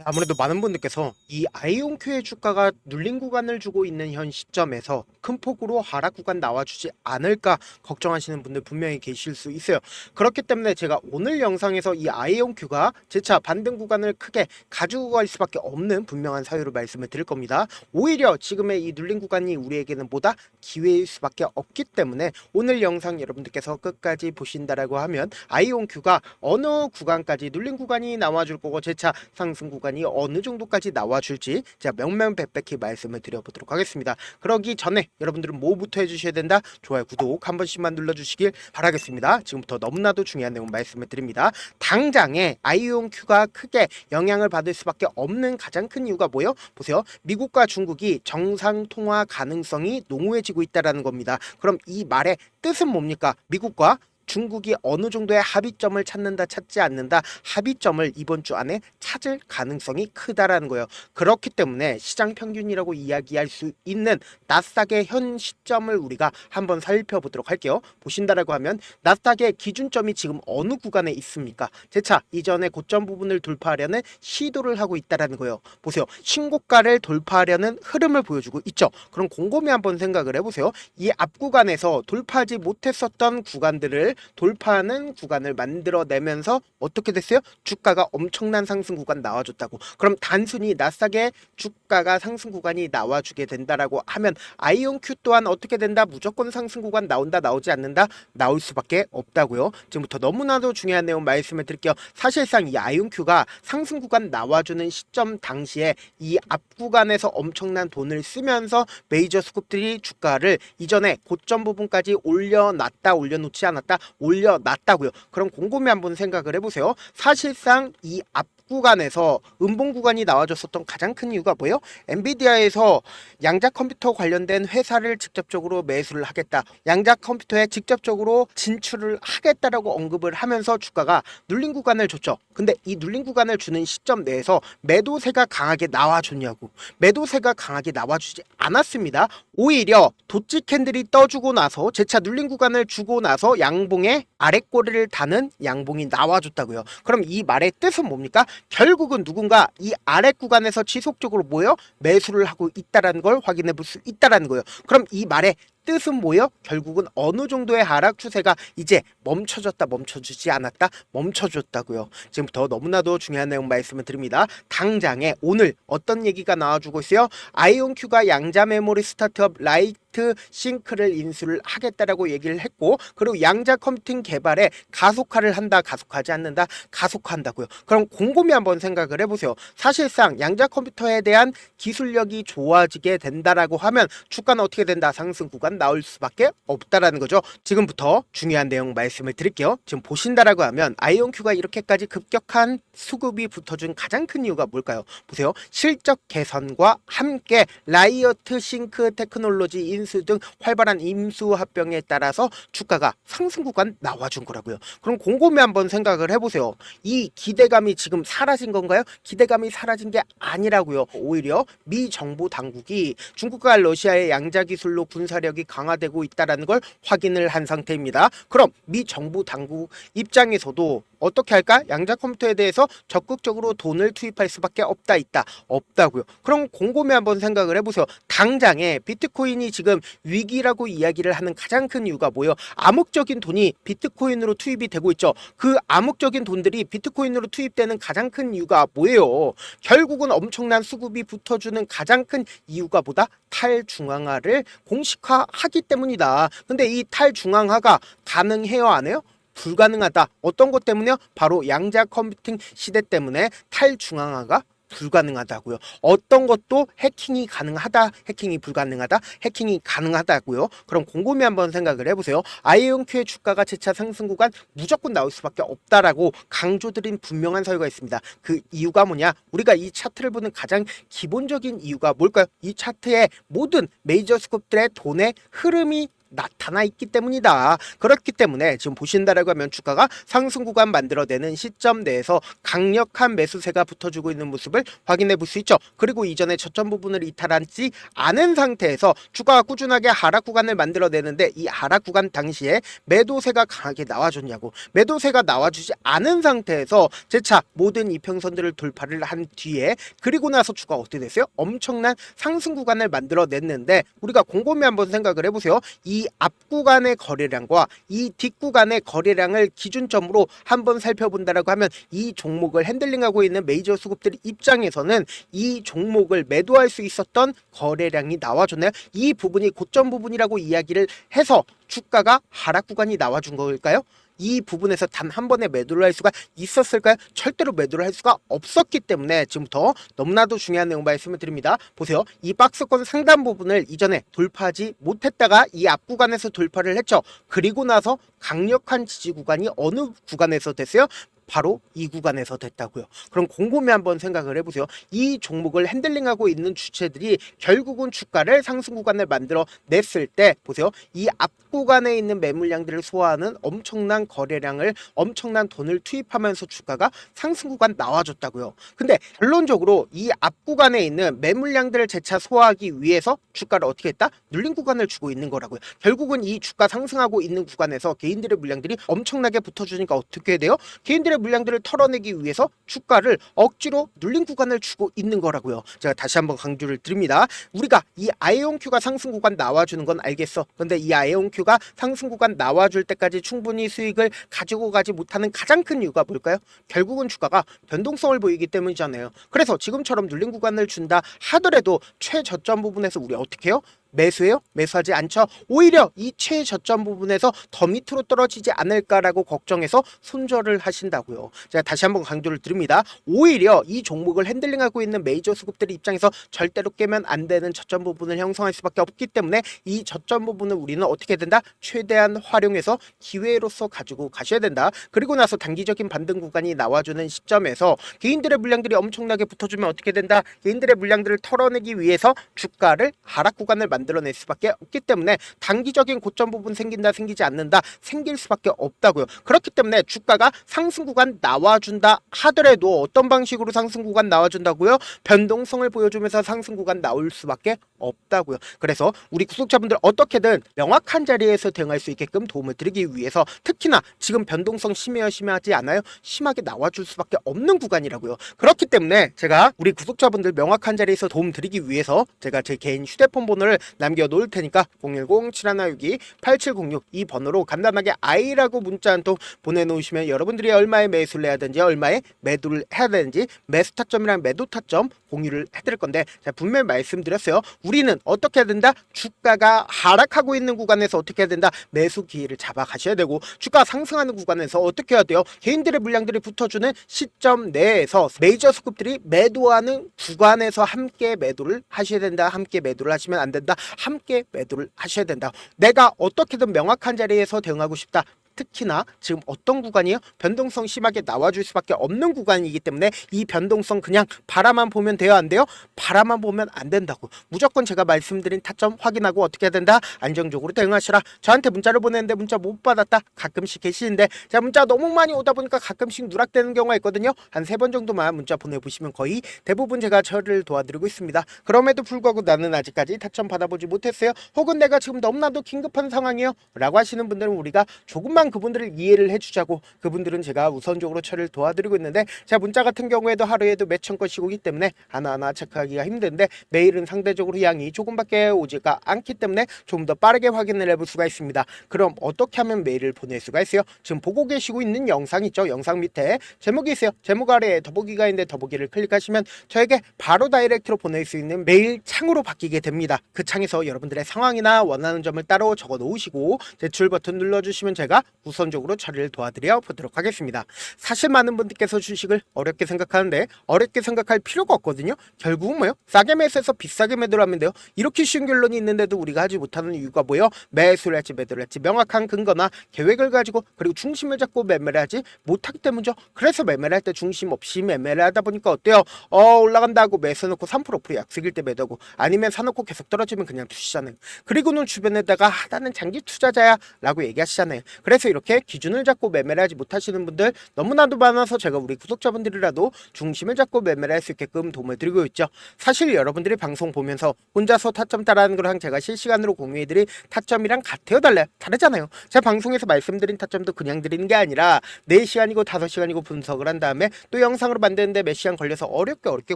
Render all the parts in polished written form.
아무래도 많은 분들께서 이 아이온큐의 주가가 눌린 구간을 주고 있는 현 시점에서 큰 폭으로 하락 구간 나와주지 않을까 걱정하시는 분들 분명히 계실 수 있어요. 그렇기 때문에 제가 오늘 영상에서 이 아이온큐가 재차 반등 구간을 크게 가지고 갈 수밖에 없는 분명한 사유를 말씀을 드릴 겁니다. 오히려 지금의 이 눌린 구간이 우리에게는 뭐다? 기회일 수밖에 없기 때문에 오늘 영상 여러분들께서 끝까지 보신다라고 하면 아이온큐가 어느 구간까지 눌린 구간이 나와줄 거고 재차 상승 구간이 어느 정도까지 나와줄지 제가 명명백백히 말씀을 드려보도록 하겠습니다. 그러기 전에 여러분들은 뭐부터 해주셔야 된다? 좋아요, 구독 한 번씩만 눌러주시길 바라겠습니다. 지금부터 너무나도 중요한 내용 말씀을 드립니다. 당장에 아이온큐가 크게 영향을 받을 수밖에 없는 가장 큰 이유가 뭐예요? 보세요. 미국과 중국이 정상 통화 가능성이 농후해지고 있다는 겁니다. 그럼 이 말의 뜻은 뭡니까? 미국과 중국이 어느 정도의 합의점을 찾는다 찾지 않는다, 합의점을 이번 주 안에 찾을 가능성이 크다라는 거예요. 그렇기 때문에 시장 평균이라고 이야기할 수 있는 나스닥의 현 시점을 우리가 한번 살펴보도록 할게요. 보신다라고 하면 나스닥의 기준점이 지금 어느 구간에 있습니까? 재차 이전의 고점 부분을 돌파하려는 시도를 하고 있다라는 거예요. 보세요. 신고가를 돌파하려는 흐름을 보여주고 있죠. 그럼 곰곰이 한번 생각을 해보세요. 이 앞 구간에서 돌파하지 못했었던 구간들을 돌파하는 구간을 만들어내면서 어떻게 됐어요? 주가가 엄청난 상승 구간 나와줬다고. 그럼 단순히 나스닥의 주가가 상승 구간이 나와주게 된다라고 하면 아이온큐 또한 어떻게 된다? 무조건 상승 구간 나온다, 나오지 않는다? 나올 수밖에 없다고요. 지금부터 너무나도 중요한 내용 말씀을 드릴게요. 사실상 이 아이온큐가 상승 구간 나와주는 시점 당시에 이 앞 구간에서 엄청난 돈을 쓰면서 메이저 스쿱들이 주가를 이전에 고점 부분까지 올려놨다, 올려놓지 않았다, 올려놨다고요. 그럼 곰곰이 한번 생각을 해보세요. 사실상 이 앞 구간에서 음봉 구간이 나와줬었던 가장 큰 이유가 뭐예요? 엔비디아에서 양자 컴퓨터 관련된 회사를 직접적으로 매수를 하겠다, 양자 컴퓨터에 직접적으로 진출을 하겠다라고 언급을 하면서 주가가 눌린 구간을 줬죠. 근데 이 눌린 구간을 주는 시점 내에서 매도세가 강하게 나와줬냐고. 매도세가 강하게 나와주지 않았습니다. 오히려 도치 캔들이 떠주고 나서 재차 눌린 구간을 주고 나서 양봉의 아랫꼬리를 다는 양봉이 나와줬다고요. 그럼 이 말의 뜻은 뭡니까? 결국은 누군가 이 아랫 구간에서 지속적으로 뭐예요? 매수를 하고 있다라는 걸 확인해 볼 수 있다라는 거예요. 그럼 이 말의 뜻은 뭐예요? 결국은 어느 정도의 하락 추세가 이제 멈춰졌다, 멈춰주지 않았다, 멈춰줬다고요. 지금부터 너무나도 중요한 내용 말씀을 드립니다. 당장에 오늘 어떤 얘기가 나와주고 있어요? 아이온큐가 양자 메모리 스타트업 라이트 싱크를 인수를 하겠다라고 얘기를 했고, 그리고 양자 컴퓨팅 개발에 가속화를 한다, 가속하지 않는다, 가속화한다고요. 그럼 곰곰이 한번 생각을 해보세요. 사실상 양자 컴퓨터에 대한 기술력이 좋아지게 된다라고 하면 주가는 어떻게 된다? 상승 구간 나올 수밖에 없다라는 거죠. 지금부터 중요한 내용 말씀을 드릴게요. 지금 보신다라고 하면 아이온큐가 이렇게까지 급격한 수급이 붙어준 가장 큰 이유가 뭘까요? 보세요. 실적 개선과 함께 라이어트 싱크 테크놀로지 인수 등 활발한 임수 합병에 따라서 주가가 상승 구간 나와준 거라고요. 그럼 곰곰이 한번 생각을 해보세요. 이 기대감이 지금 사라진 건가요? 기대감이 사라진 게 아니라고요. 오히려 미 정부 당국이 중국과 러시아의 양자 기술로 군사력이 강화되고 있다는 걸 확인을 한 상태입니다. 그럼 미 정부 당국 입장에서도 어떻게 할까? 양자 컴퓨터에 대해서 적극적으로 돈을 투입할 수밖에 있다, 없다고요. 그럼 곰곰이 한번 생각을 해보세요. 당장에 비트코인이 지금 위기라고 이야기를 하는 가장 큰 이유가 뭐예요? 암흑적인 돈이 비트코인으로 투입이 되고 있죠. 그 암흑적인 돈들이 비트코인으로 투입되는 가장 큰 이유가 뭐예요? 결국은 엄청난 수급이 붙어주는 가장 큰 이유가 뭐다? 탈중앙화를 공식화하기 때문이다. 근데 이 탈중앙화가 가능해요, 안 해요? 불가능하다. 어떤 것 때문에요? 바로 양자 컴퓨팅 시대 때문에 탈중앙화가 불가능하다고요. 어떤 것도 해킹이 가능하다, 해킹이 불가능하다, 해킹이 가능하다고요. 그럼 곰곰이 한번 생각을 해보세요. 아이온큐의 주가가 재차 상승 구간 무조건 나올 수밖에 없다라고 강조드린 분명한 사유가 있습니다. 그 이유가 뭐냐? 우리가 이 차트를 보는 가장 기본적인 이유가 뭘까요? 이 차트의 모든 메이저 스쿱들의 돈의 흐름이 나타나 있기 때문이다. 그렇기 때문에 지금 보신다라고 하면 주가가 상승 구간 만들어내는 시점 내에서 강력한 매수세가 붙어주고 있는 모습을 확인해 볼 수 있죠. 그리고 이전에 저점 부분을 이탈하지 않은 상태에서 주가가 꾸준하게 하락 구간을 만들어내는데 이 하락 구간 당시에 매도세가 강하게 나와줬냐고. 매도세가 나와주지 않은 상태에서 재차 모든 이평선들을 돌파를 한 뒤에 그리고 나서 주가가 어떻게 됐어요? 엄청난 상승 구간을 만들어냈는데 우리가 곰곰이 한번 생각을 해보세요. 이 앞 구간의 거래량과 이 뒷 구간의 거래량을 기준점으로 한번 살펴본다라고 하면 이 종목을 핸들링하고 있는 메이저 수급들 입장에서는 이 종목을 매도할 수 있었던 거래량이 나와줬나요? 이 부분이 고점 부분이라고 이야기를 해서 주가가 하락 구간이 나와준 걸까요? 이 부분에서 단 한 번에 매도를 할 수가 있었을까요? 절대로 매도를 할 수가 없었기 때문에 지금부터 너무나도 중요한 내용 말씀을 드립니다. 보세요. 이 박스권 상단 부분을 이전에 돌파하지 못했다가 이 앞 구간에서 돌파를 했죠. 그리고 나서 강력한 지지 구간이 어느 구간에서 됐어요? 바로 이 구간에서 됐다고요. 그럼 곰곰이 한번 생각을 해보세요. 이 종목을 핸들링하고 있는 주체들이 결국은 주가를 상승 구간을 만들어 냈을 때 보세요. 이 앞 구간에 있는 매물량들을 소화하는 엄청난 거래량을 엄청난 돈을 투입하면서 주가가 상승 구간 나와줬다고요. 근데 결론적으로 이 앞 구간에 있는 매물량들을 재차 소화하기 위해서 주가를 어떻게 했다? 눌린 구간을 주고 있는 거라고요. 결국은 이 주가 상승하고 있는 구간에서 개인들의 물량들이 엄청나게 붙어주니까 어떻게 돼요? 개인들의 물량들을 털어내기 위해서 주가를 억지로 눌린 구간을 주고 있는 거라고요. 제가 다시 한번 강조를 드립니다. 우리가 이 아이온큐가 상승 구간 나와주는 건 알겠어. 근데 이 아이온큐가 상승 구간 나와줄 때까지 충분히 수익을 가지고 가지 못하는 가장 큰 이유가 뭘까요? 결국은 주가가 변동성을 보이기 때문이잖아요. 그래서 지금처럼 눌린 구간을 준다 하더라도 최저점 부분에서 우리 어떻게 해요? 매수해요? 매수하지 않죠. 오히려 이 최저점 부분에서 더 밑으로 떨어지지 않을까라고 걱정해서 손절을 하신다고요. 제가 다시 한번 강조를 드립니다. 오히려 이 종목을 핸들링하고 있는 메이저 수급들 입장에서 절대로 깨면 안 되는 저점 부분을 형성할 수밖에 없기 때문에 이 저점 부분을 우리는 어떻게 된다? 최대한 활용해서 기회로서 가지고 가셔야 된다. 그리고 나서 단기적인 반등 구간이 나와주는 시점에서 개인들의 물량들이 엄청나게 붙어주면 어떻게 된다? 개인들의 물량들을 털어내기 위해서 주가를 하락 구간을 만들어낼 수밖에 없기 때문에 단기적인 고점 부분 생긴다 생기지 않는다 생길 수밖에 없다고요. 그렇기 때문에 주가가 상승 구간 나와준다 하더라도 어떤 방식으로 상승 구간 나와준다고요? 변동성을 보여주면서 상승 구간 나올 수밖에 없다고요. 그래서 우리 구독자분들 어떻게든 명확한 자리에서 대응할 수 있게끔 도움을 드리기 위해서 특히나 지금 변동성 심해요 심하지 않아요? 심하게 나와줄 수밖에 없는 구간이라고요. 그렇기 때문에 제가 우리 구독자분들 명확한 자리에서 도움 드리기 위해서 제가 제 개인 휴대폰 번호를 남겨놓을 테니까 010-7162-8706 이 번호로 간단하게 I라고 문자 한 통 보내놓으시면 여러분들이 얼마에 매수를 해야 되는지 얼마에 매도를 해야 되는지 매수 타점이랑 매도 타점 공유를 해드릴 건데 제가 분명히 말씀드렸어요. 우리는 어떻게 해야 된다? 주가가 하락하고 있는 구간에서 어떻게 해야 된다? 매수 기회를 잡아 가셔야 되고 주가 상승하는 구간에서 어떻게 해야 돼요? 개인들의 물량들이 붙어주는 시점 내에서 메이저 수급들이 매도하는 구간에서 함께 매도를 하셔야 된다. 함께 매도를 하시면 안 된다. 함께 매도를 하셔야 된다. 내가 어떻게든 명확한 자리에서 대응하고 싶다. 특히나 지금 어떤 구간이에요? 변동성 심하게 나와줄 수밖에 없는 구간이기 때문에 이 변동성 그냥 바라만 보면 돼요? 안 돼요? 바라만 보면 안 된다고. 무조건 제가 말씀드린 타점 확인하고 어떻게 해야 된다? 안정적으로 대응하시라. 저한테 문자를 보냈는데 문자 못 받았다. 가끔씩 계시는데 제가 문자 너무 많이 오다 보니까 가끔씩 누락되는 경우가 있거든요. 한 3번 정도만 문자 보내보시면 거의 대부분 제가 처리를 도와드리고 있습니다. 그럼에도 불구하고 나는 아직까지 타점 받아보지 못했어요. 혹은 내가 지금 너무나도 긴급한 상황이에요. 라고 하시는 분들은 우리가 조금만 그분들을 이해를 해주자고 그분들은 제가 우선적으로 처리를 도와드리고 있는데 자 문자 같은 경우에도 하루에도 몇천 건씩 오기 때문에 하나하나 체크하기가 힘든데 매일은 상대적으로 양이 조금밖에 오지가 않기 때문에 좀 더 빠르게 확인을 해볼 수가 있습니다. 그럼 어떻게 하면 메일을 보낼 수가 있어요? 지금 보고 계시고 있는 영상 있죠? 영상 밑에 제목이 있어요. 제목 아래에 더보기가 있는데 더보기를 클릭하시면 저에게 바로 다이렉트로 보낼 수 있는 메일 창으로 바뀌게 됩니다. 그 창에서 여러분들의 상황이나 원하는 점을 따로 적어 놓으시고 제출 버튼 눌러주시면 제가 우선적으로 처리를 도와드려 보도록 하겠습니다. 사실 많은 분들께서 주식을 어렵게 생각하는데 어렵게 생각할 필요가 없거든요. 결국은 뭐예요? 싸게 매수해서 비싸게 매도를 하면 돼요. 이렇게 쉬운 결론이 있는데도 우리가 하지 못하는 이유가 뭐예요? 매수를 할지 매도를 할지 명확한 근거나 계획을 가지고 그리고 중심을 잡고 매매를 하지 못하기 때문이죠. 그래서 매매를 할 때 중심 없이 매매를 하다 보니까 어때요? 올라간다 하고 매수해놓고 3% 약속일 때 매도하고 아니면 사놓고 계속 떨어지면 그냥 투시잖아요. 그리고는 주변에다가 나는 장기 투자자야 라고 얘기하시잖아요. 그래서 이렇게 기준을 잡고 매매를 하지 못하시는 분들 너무나도 많아서 제가 우리 구독자분들이라도 중심을 잡고 매매를 할 수 있게끔 도움을 드리고 있죠. 사실 여러분들이 방송 보면서 혼자서 타점 따라하는 거랑 제가 실시간으로 공유해드린 타점이랑 같아요 달라요? 다르잖아요. 제가 방송에서 말씀드린 타점도 그냥 드리는 게 아니라 4시간이고 5시간이고 분석을 한 다음에 또 영상으로 만드는데 몇 시간 걸려서 어렵게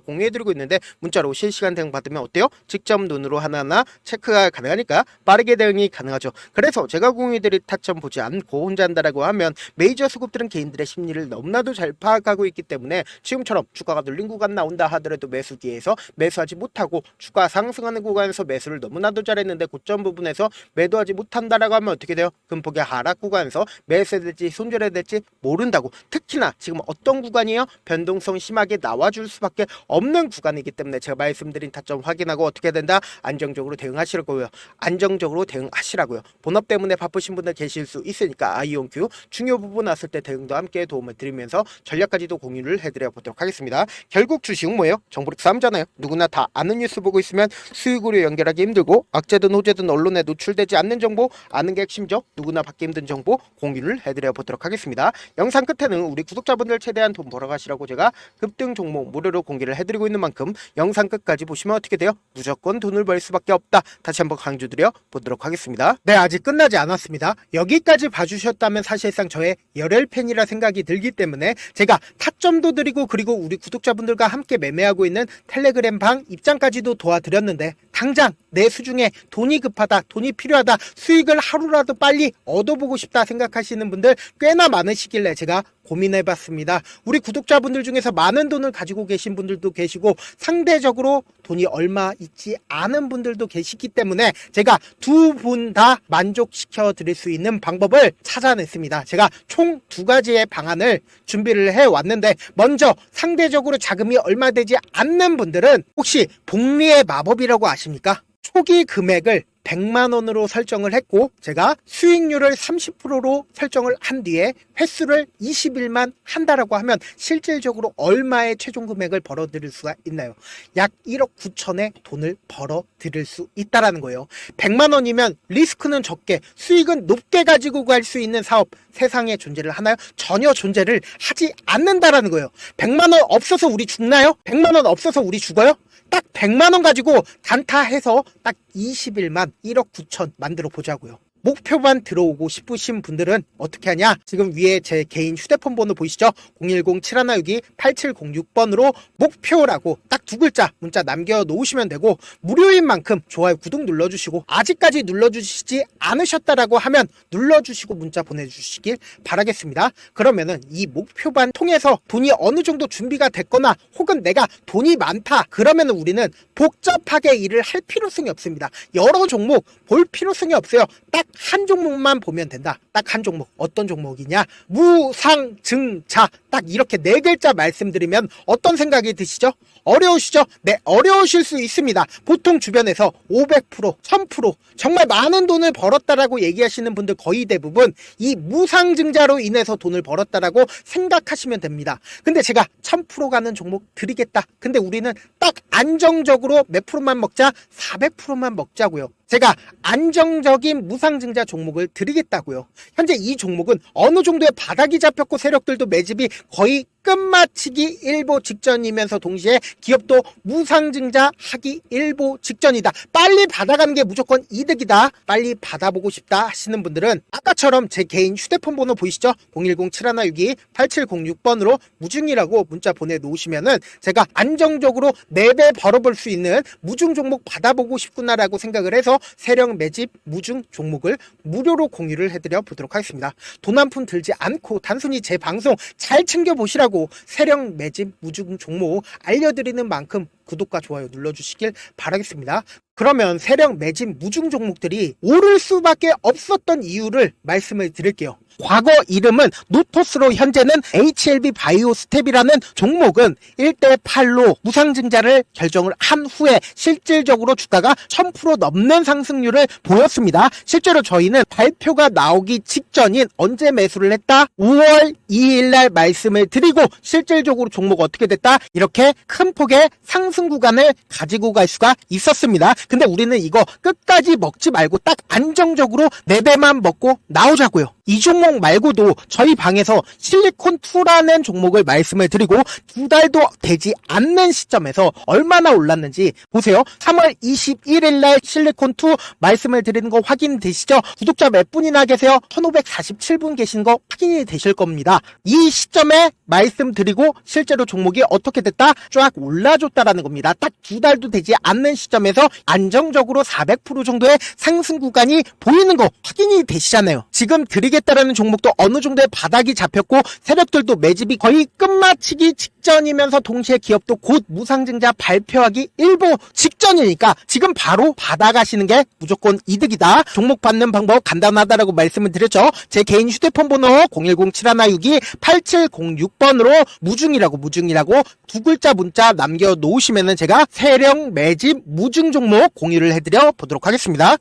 공유해드리고 있는데 문자로 실시간 대응 받으면 어때요? 직접 눈으로 하나하나 체크가 가능하니까 빠르게 대응이 가능하죠. 그래서 제가 공유해드린 타점 보지 않고 혼자 한다라고 하면 메이저 수급들은 개인들의 심리를 너무나도 잘 파악하고 있기 때문에 지금처럼 주가가 눌린 구간 나온다 하더라도 매수기에서 매수하지 못하고 주가 상승하는 구간에서 매수를 너무나도 잘했는데 고점 부분에서 매도하지 못한다라고 하면 어떻게 돼요? 금폭의 하락 구간에서 매수해야 될지 손절해야 될지 모른다고. 특히나 지금 어떤 구간이에요? 변동성 심하게 나와줄 수밖에 없는 구간이기 때문에 제가 말씀드린 타점 확인하고 어떻게 된다? 안정적으로 대응하시라고요. 안정적으로 대응하시라고요. 본업 때문에 바쁘신 분들 계실 수 있으니까 아이온큐 중요 부분 왔을 때 대응도 함께 도움을 드리면서 전략까지도 공유를 해드려 보도록 하겠습니다. 결국 주식은 뭐예요? 정보력 싸움잖아요. 누구나 다 아는 뉴스 보고 있으면 수익으로 연결하기 힘들고 악재든 호재든 언론에 노출되지 않는 정보 아는 게 핵심이죠. 누구나 받기 힘든 정보 공유를 해드려 보도록 하겠습니다. 영상 끝에는 우리 구독자분들 최대한 돈 벌어가시라고 제가 급등 종목 무료로 공개를 해드리고 있는 만큼 영상 끝까지 보시면 어떻게 돼요? 무조건 돈을 벌 수밖에 없다. 다시 한번 강조드려 보도록 하겠습니다. 네, 아직 끝나지 않았습니다. 여기까지 봐주셨다면 사실상 저의 열혈 팬이라 생각이 들기 때문에 제가 타점도 드리고 그리고 우리 구독자분들과 함께 매매하고 있는 텔레그램 방 입장까지도 도와드렸는데 당장 내 수중에 돈이 급하다, 돈이 필요하다, 수익을 하루라도 빨리 얻어보고 싶다 생각하시는 분들 꽤나 많으시길래 제가 고민해봤습니다. 우리 구독자분들 중에서 많은 돈을 가지고 계신 분들도 계시고 상대적으로 돈이 얼마 있지 않은 분들도 계시기 때문에 제가 두 분 다 만족시켜 드릴 수 있는 방법을 찾아냈습니다. 제가 총 2가지의 방안을 준비를 해왔는데 먼저 상대적으로 자금이 얼마 되지 않는 분들은 혹시 복리의 마법이라고 아십니까? 초기 금액을 100만원으로 설정을 했고 제가 수익률을 30%로 설정을 한 뒤에 횟수를 20일만 한다라고 하면 실질적으로 얼마의 최종 금액을 벌어들일 수가 있나요? 약 1억 9천의 돈을 벌어들일 수 있다라는 거예요. 100만원이면 리스크는 적게 수익은 높게 가지고 갈 수 있는 사업 세상에 존재를 하나요? 전혀 존재를 하지 않는다라는 거예요. 100만원 없어서 우리 죽나요? 100만원 없어서 우리 죽어요? 딱 100만원 가지고 단타해서 딱 20일만 1억 9천 만들어 보자고요. 목표만 들어오고 싶으신 분들은 어떻게 하냐? 지금 위에 제 개인 휴대폰 번호 보이시죠? 010-7162-8706번으로 목표라고 딱 2글자 문자 남겨놓으시면 되고 무료인 만큼 좋아요 구독 눌러주시고 아직까지 눌러주시지 않으셨다라고 하면 눌러주시고 문자 보내주시길 바라겠습니다. 그러면은 이 목표반 통해서 돈이 어느 정도 준비가 됐거나 혹은 내가 돈이 많다 그러면은 우리는 복잡하게 일을 할 필요성이 없습니다. 여러 종목 볼 필요성이 없어요. 딱 한 종목만 보면 된다. 딱 한 종목. 어떤 종목이냐? 무상증자. 딱 이렇게 4글자 말씀드리면 어떤 생각이 드시죠? 어려우시죠? 네, 어려우실 수 있습니다. 보통 주변에서 500%, 1000% 정말 많은 돈을 벌었다라고 얘기하시는 분들 거의 대부분 이 무상증자로 인해서 돈을 벌었다라고 생각하시면 됩니다. 근데 제가 1000% 가는 종목 드리겠다. 근데 우리는 딱 안정적으로 몇 프로만 먹자? 400%만 먹자고요. 제가 안정적인 무상증자 종목을 드리겠다고요. 현재 이 종목은 어느 정도의 바닥이 잡혔고 세력들도 매집이 거의 끝마치기 일보 직전이면서 동시에 기업도 무상증자 하기 일보 직전이다. 빨리 받아가는 게 무조건 이득이다. 빨리 받아보고 싶다 하시는 분들은 아까처럼 제 개인 휴대폰 번호 보이시죠? 010-7162-8706번으로 무중이라고 문자 보내놓으시면은 제가 안정적으로 4배 벌어볼 수 있는 무중 종목 받아보고 싶구나라고 생각을 해서 세력 매집 무중 종목을 무료로 공유를 해드려 보도록 하겠습니다. 돈 한 푼 들지 않고 단순히 제 방송 잘 챙겨보시라고 세력 매집 무중 종목 알려드리는 만큼 구독과 좋아요 눌러주시길 바라겠습니다. 그러면 세력 매집 무중 종목들이 오를 수밖에 없었던 이유를 말씀을 드릴게요. 과거 이름은 노토스로 현재는 HLB 바이오스텝이라는 종목은 1대8로 무상증자를 결정을 한 후에 실질적으로 주가가 1000% 넘는 상승률을 보였습니다. 실제로 저희는 발표가 나오기 직전인 언제 매수를 했다? 5월 2일 날 말씀을 드리고 실질적으로 종목 어떻게 됐다? 이렇게 큰 폭의 상승 구간을 가지고 갈 수가 있었습니다. 근데 우리는 이거 끝까지 먹지 말고 딱 안정적으로 4배만 먹고 나오자고요. 이 종목 말고도 저희 방에서 실리콘2라는 종목을 말씀을 드리고 2달도 되지 않는 시점에서 얼마나 올랐는지 보세요. 3월 21일 날 실리콘2 말씀을 드리는 거 확인되시죠? 구독자 몇 분이나 계세요? 1547분 계신 거 확인이 되실 겁니다. 이 시점에 말씀드리고 실제로 종목이 어떻게 됐다? 쫙 올라줬다라는 겁니다. 딱 2달도 되지 않는 시점에서 안정적으로 400% 정도의 상승 구간이 보이는 거 확인이 되시잖아요. 지금 드리겠다라는 종목도 어느 정도의 바닥이 잡혔고 세력들도 매집이 거의 끝마치기 직전이면서 동시에 기업도 곧 무상증자 발표하기 일보 직전이니까 지금 바로 받아가시는 게 무조건 이득이다. 종목 받는 방법 간단하다라고 말씀을 드렸죠. 제 개인 휴대폰 번호 010-7162-8706번으로 무중이라고 두 글자 문자 남겨놓으시면은 제가 세력 매집 무중 종목 공유를 해드려 보도록 하겠습니다.